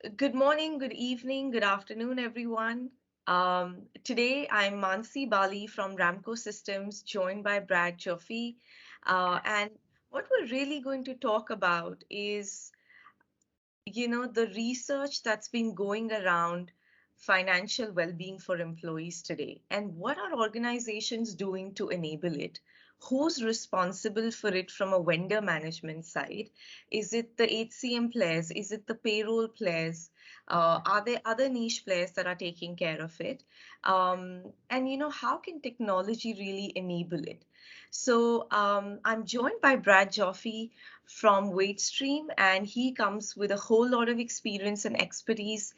Good morning, good evening, good afternoon, everyone. Today, I'm Mansi Bali from Ramco Systems, joined by Brad Joffey. And what we're really going to talk about is, the research that's been going around financial well-being for employees today, and what are organizations doing to enable it? Who's responsible for it from a vendor management side? Is it the HCM players? Is it the payroll players? Are there other niche players that are taking care of it? And how can technology really enable it? So I'm joined by Brad Joffey from Wagestream, and he comes with a whole lot of experience and expertise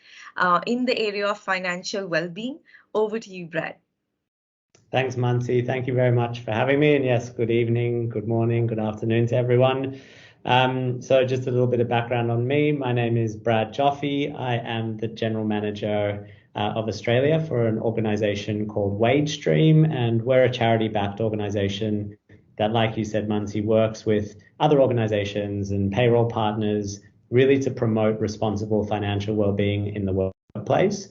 in the area of financial well-being. Over to you, Brad. Thanks, Mansi. Thank you very much for having me. And yes, good evening, good morning, good afternoon to everyone. So just a little bit of background on me. My name is Brad Joffey. I am the General Manager of Australia for an organization called Wagestream, and we're a charity-backed organization that, like you said, Mansi, works with other organizations and payroll partners really to promote responsible financial well-being in the workplace.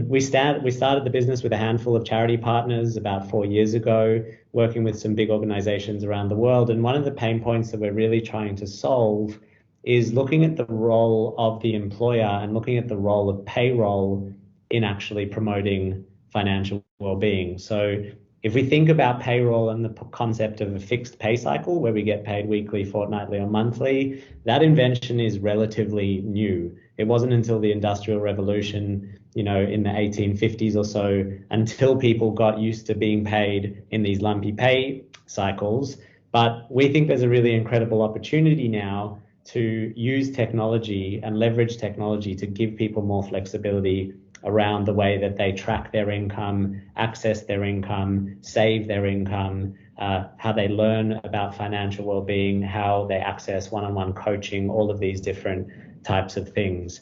We started the business with a handful of charity partners about 4 years ago, working with some big organizations around the world. And one of the pain points that we're really trying to solve is looking at the role of the employer and looking at the role of payroll in actually promoting financial well-being. So if we think about payroll and the concept of a fixed pay cycle where we get paid weekly, fortnightly, or monthly, that invention is relatively new. It wasn't until the Industrial Revolution, in the 1850s or so, until people got used to being paid in these lumpy pay cycles. But we think there's a really incredible opportunity now to use technology and leverage technology to give people more flexibility around the way that they track their income, access their income, save their income, how they learn about financial well-being, how they access one-on-one coaching, all of these different types of things.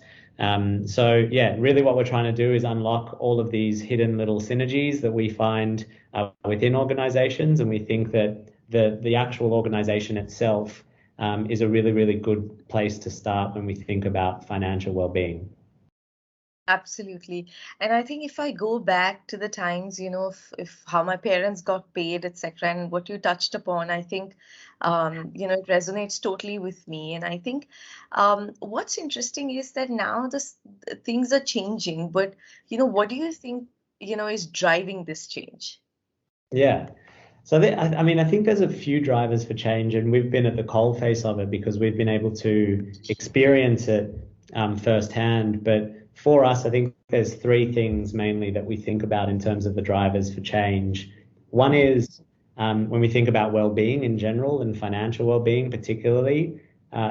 So yeah, really what we're trying to do is unlock all of these hidden little synergies that we find within organizations. And we think that the actual organization itself is a really, really good place to start when we think about financial well-being. Absolutely. And I think if I go back to the times, if how my parents got paid, etc., and what you touched upon, I think, it resonates totally with me. And I think what's interesting is that now things are changing, but, what do you think, is driving this change? Yeah. So I think there's a few drivers for change, and we've been at the coalface of it because we've been able to experience it firsthand. But for us, I think there's three things mainly that we think about in terms of the drivers for change. One is when we think about well-being in general and financial well-being particularly,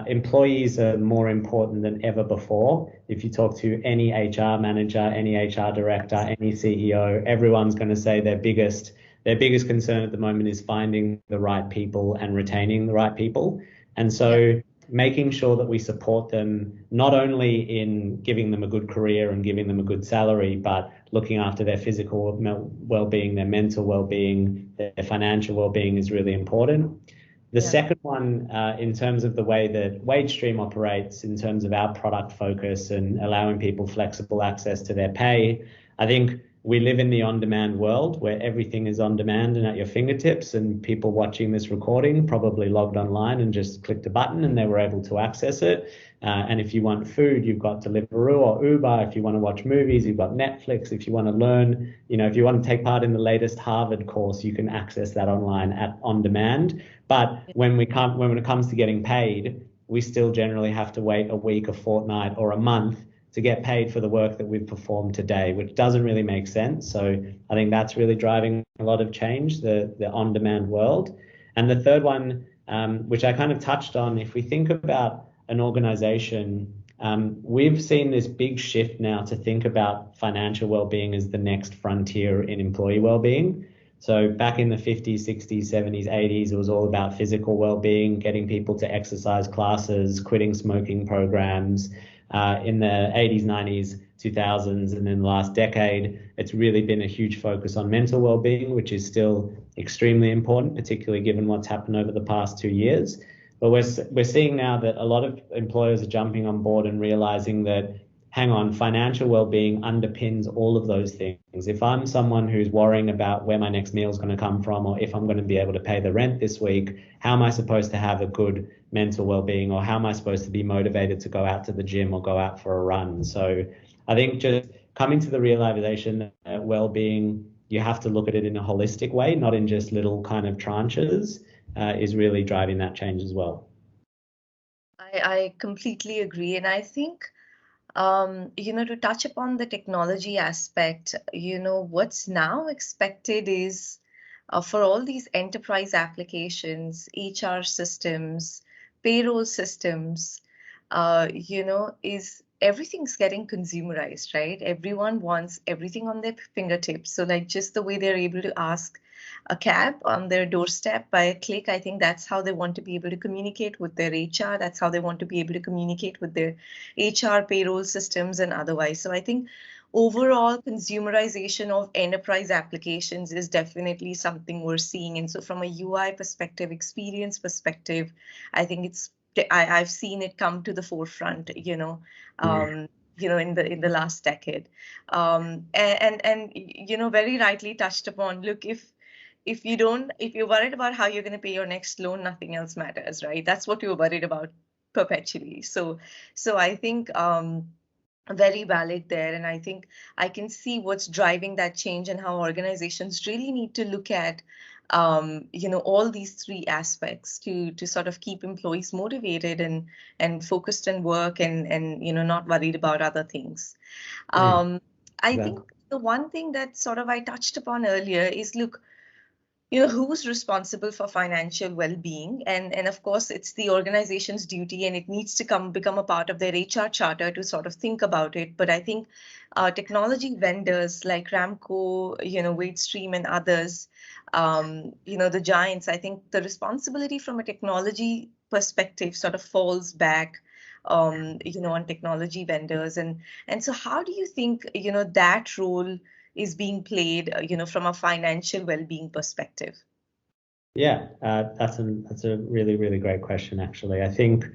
employees are more important than ever before. If you talk to any HR manager, any HR director, any CEO, everyone's going to say their biggest concern at the moment is finding the right people and retaining the right people. And so making sure that we support them not only in giving them a good career and giving them a good salary, but looking after their physical well-being, their mental well-being, their financial well-being is really important. The second one, in terms of the way that Wagestream operates, in terms of our product focus and allowing people flexible access to their pay, I think we live in the on-demand world where everything is on demand and at your fingertips, and people watching this recording probably logged online and just clicked a button and they were able to access it. And if you want food, you've got Deliveroo or Uber. If you want to watch movies, you've got Netflix. If you want to learn, if you want to take part in the latest Harvard course, you can access that online on demand. But when it comes to getting paid, we still generally have to wait a week, a fortnight, or a month to get paid for the work that we've performed today, which doesn't really make sense. So I think that's really driving a lot of change, the on-demand world. And the third one, which I kind of touched on, if we think about an organization, we've seen this big shift now to think about financial well-being as the next frontier in employee well-being. So back in the 50s, 60s, 70s, 80s, it was all about physical well-being, getting people to exercise classes, quitting smoking programs. In the 80s, 90s, 2000s, and then the last decade, it's really been a huge focus on mental well-being, which is still extremely important, particularly given what's happened over the past 2 years. But we're seeing now that a lot of employers are jumping on board and realizing that, hang on, financial well-being underpins all of those things. If I'm someone who's worrying about where my next meal is going to come from, or if I'm going to be able to pay the rent this week, how am I supposed to have a good mental well-being, or how am I supposed to be motivated to go out to the gym or go out for a run? So I think just coming to the realization that well-being, you have to look at it in a holistic way, not in just little kind of tranches, is really driving that change as well. I completely agree. And I think, to touch upon the technology aspect, what's now expected is for all these enterprise applications, HR systems, payroll systems, is everything's getting consumerized, right? Everyone wants everything on their fingertips. So, like, just the way they're able to ask a cab on their doorstep by a click, I think that's how they want to be able to communicate with their HR. That's how they want to be able to communicate with their HR payroll systems and otherwise. So I think overall consumerization of enterprise applications is definitely something we're seeing. And so from a UI perspective, experience perspective, I think I've seen it come to the forefront, in the last decade. Very rightly touched upon, look, if you're worried about how you're going to pay your next loan, nothing else matters, right? That's what you're worried about perpetually. So I think very valid there. And I think I can see what's driving that change and how organizations really need to look at all these three aspects to sort of keep employees motivated and focused on work and not worried about other things. I think Exactly. the one thing that sort of I touched upon earlier is, look, who's responsible for financial well-being, and of course it's the organization's duty, and it needs to become a part of their HR charter to sort of think about it. But I think technology vendors like Ramco, Wagestream and others, the giants, I think the responsibility from a technology perspective sort of falls back on technology vendors. And so how do you think that role is being played, from a financial well-being perspective? Yeah, that's a really, really great question, actually. I think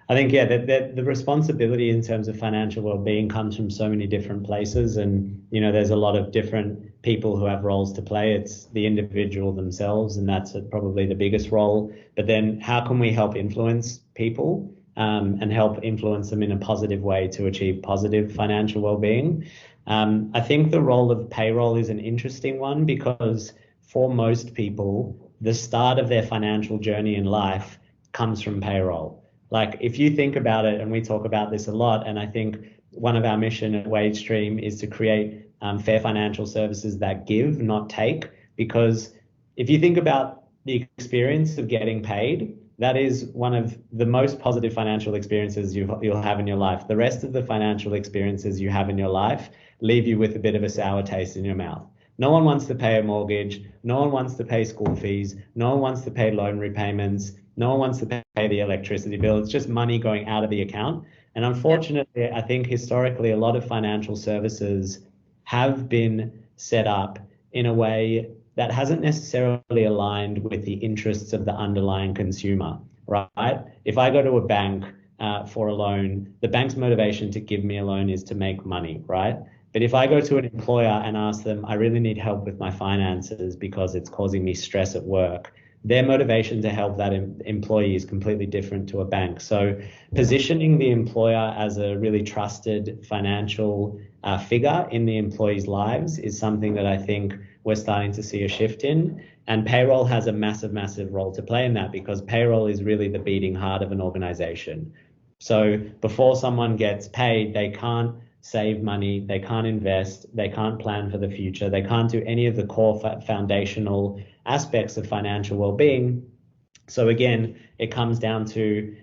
yeah, the responsibility in terms of financial well-being comes from so many different places, and there's a lot of different people who have roles to play. It's the individual themselves, and that's probably the biggest role. But then, how can we help influence people and help influence them in a positive way to achieve positive financial well-being? I think the role of payroll is an interesting one because for most people, the start of their financial journey in life comes from payroll. Like if you think about it, and we talk about this a lot, and I think one of our mission at Wagestream is to create fair financial services that give, not take. Because if you think about the experience of getting paid, that is one of the most positive financial experiences you'll have in your life. The rest of the financial experiences you have in your life leave you with a bit of a sour taste in your mouth. No one wants to pay a mortgage. No one wants to pay school fees. No one wants to pay loan repayments. No one wants to pay the electricity bill. It's just money going out of the account. And Yeah. unfortunately, I think historically, a lot of financial services have been set up in a way that hasn't necessarily aligned with the interests of the underlying consumer, right? If I go to a bank for a loan, the bank's motivation to give me a loan is to make money, right? But if I go to an employer and ask them, I really need help with my finances because it's causing me stress at work, their motivation to help that employee is completely different to a bank. So positioning the employer as a really trusted financial figure in the employees' lives is something that I think we're starting to see a shift in. And payroll has a massive, massive role to play in that because payroll is really the beating heart of an organization. So before someone gets paid, they can't save money, they can't invest, they can't plan for the future, they can't do any of the core foundational aspects of financial well-being. So again, it comes down to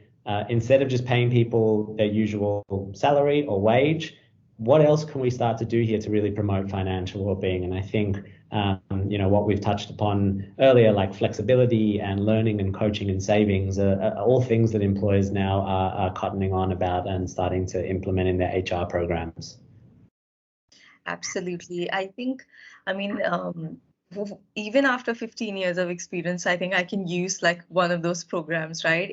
instead of just paying people their usual salary or wage, what else can we start to do here to really promote financial well-being? And I think what we've touched upon earlier, like flexibility and learning and coaching and savings, are all things that employers now are cottoning on about and starting to implement in their HR programs. Absolutely. I think, I mean, even after 15 years of experience, I think I can use like one of those programs, right?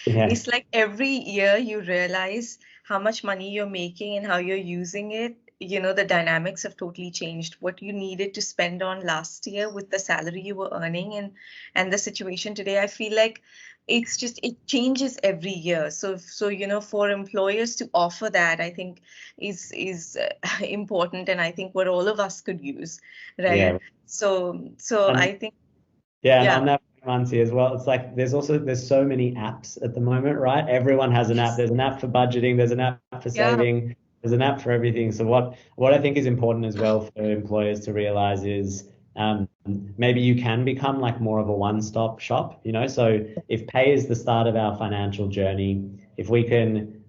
Yeah. It's like every year you realize how much money you're making and how you're using it. You know, the dynamics have totally changed. What you needed to spend on last year with the salary you were earning and the situation today, I feel like it changes every year. So you know, for employers to offer that, I think is important, and I think what all of us could use, right? Yeah. So And I think, yeah, and yeah, on that, Mansi, as well, it's like there's so many apps at the moment, right? Everyone has an app. yes, There's an app for budgeting, there's an app for yeah, saving, there's an app for everything. So what I think is important as well for employers to realize is maybe you can become like more of a one-stop shop, you know? So if pay is the start of our financial journey, if we can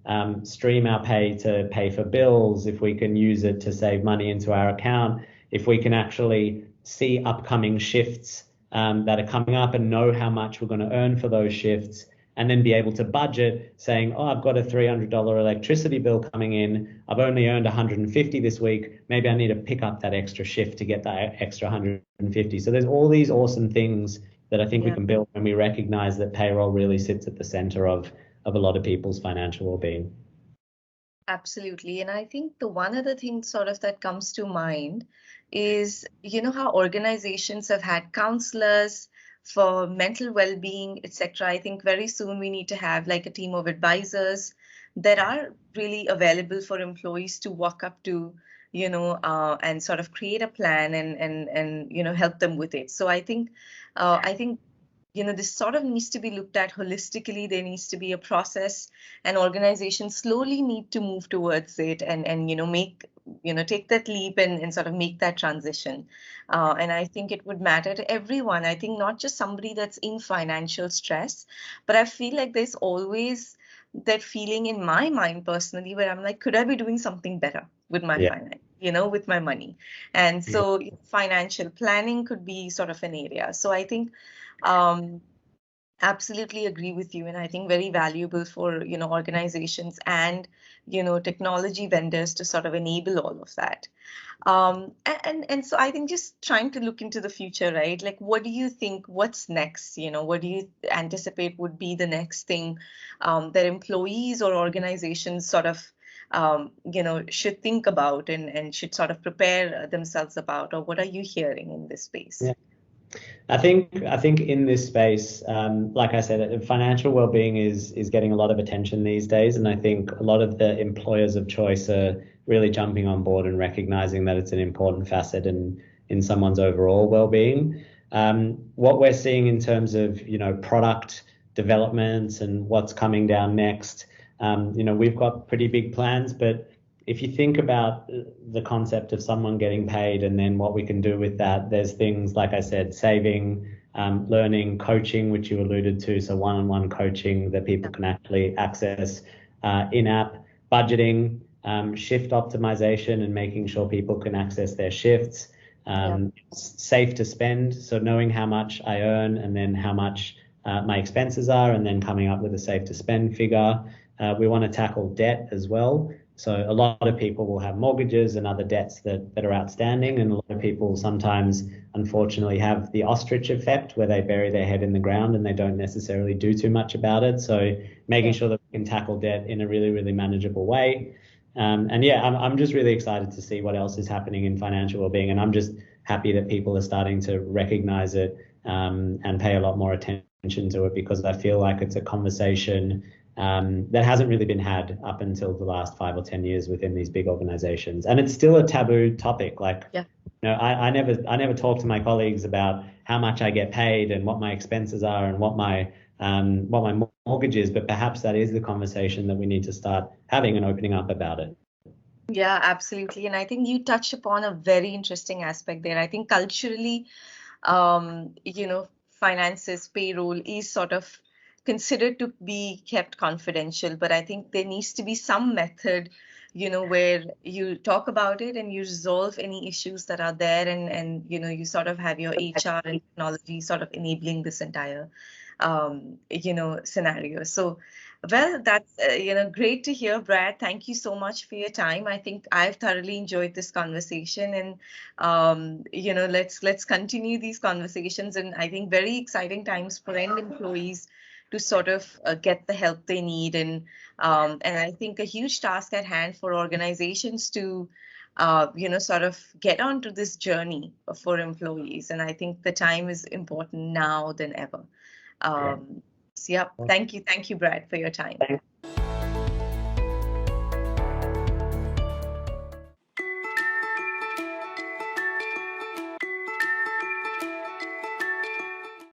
stream our pay to pay for bills, if we can use it to save money into our account, if we can actually see upcoming shifts that are coming up and know how much we're going to earn for those shifts, and then be able to budget saying, oh, I've got a $300 electricity bill coming in. I've only earned 150 this week. Maybe I need to pick up that extra shift to get that extra 150. So there's all these awesome things that I think we yeah, can build when we recognize that payroll really sits at the center of a lot of people's financial well-being. absolutely. And I think the one other thing sort of that comes to mind is, you know, how organizations have had counselors for mental well-being, etc. I think very soon we need to have like a team of advisors that are really available for employees to walk up to, you know, and sort of create a plan and you know, help them with it. So I think you know, this sort of needs to be looked at holistically. There needs to be a process, and organizations slowly need to move towards it and you know, make, you know, take that leap and sort of make that transition. And I think it would matter to everyone. I think not just somebody that's in financial stress, but I feel like there's always that feeling in my mind personally where I'm like, could I be doing something better with my Yeah. finance, you know, with my money? And so financial planning could be sort of an area. So I think um, absolutely agree with you, and I think very valuable for, you know, organizations and, you know, technology vendors to sort of enable all of that. And so I think just trying to look into the future, right? Like, what do you think? What's next? You know, what do you anticipate would be the next thing that employees or organizations sort of you know, should think about and should sort of prepare themselves about, or what are you hearing in this space? Yeah. I think in this space, like I said, financial well-being is getting a lot of attention these days, and I think a lot of the employers of choice are really jumping on board and recognizing that it's an important facet in someone's overall well-being. What we're seeing in terms of, you know, product developments and what's coming down next, you know, we've got pretty big plans, but if you think about the concept of someone getting paid and then what we can do with that, there's things like I said, saving, learning, coaching, which you alluded to, so one-on-one coaching that people can actually access, in-app budgeting, shift optimization, and making sure people can access their shifts, Yeah, safe to spend, so knowing how much I earn and then how much my expenses are, and then coming up with a safe to spend figure. We want to tackle debt as well. So a lot of people will have mortgages and other debts that are outstanding, and a lot of people sometimes, unfortunately, have the ostrich effect where they bury their head in the ground and they don't necessarily do too much about it. So making yeah. sure that we can tackle debt in a really, really manageable way. And yeah, I'm just really excited to see what else is happening in financial well-being, and I'm just happy that people are starting to recognize it and pay a lot more attention to it, because I feel like it's a conversation that hasn't really been had up until the last 5 or 10 years within these big organizations, and it's still a taboo topic. Like, Yeah. you know, I never talk to my colleagues about how much I get paid and what my expenses are and what my mortgage is, but perhaps that is the conversation that we need to start having and opening up about it. Yeah, absolutely. And I think you touched upon a very interesting aspect there. I think culturally, you know, finances, payroll is sort of considered to be kept confidential, but I think there needs to be some method, you know, where you talk about it and you resolve any issues that are there, and you know, you sort of have your HR and technology sort of enabling this entire scenario. So, well, that's great to hear, Brad. Thank you so much for your time. I think I've thoroughly enjoyed this conversation, and let's continue these conversations. And I think very exciting times for end employees to sort of get the help they need, and I think a huge task at hand for organizations to sort of get onto this journey for employees. And I think the time is important now than ever. Great. So yeah, thank you, Brad, for your time.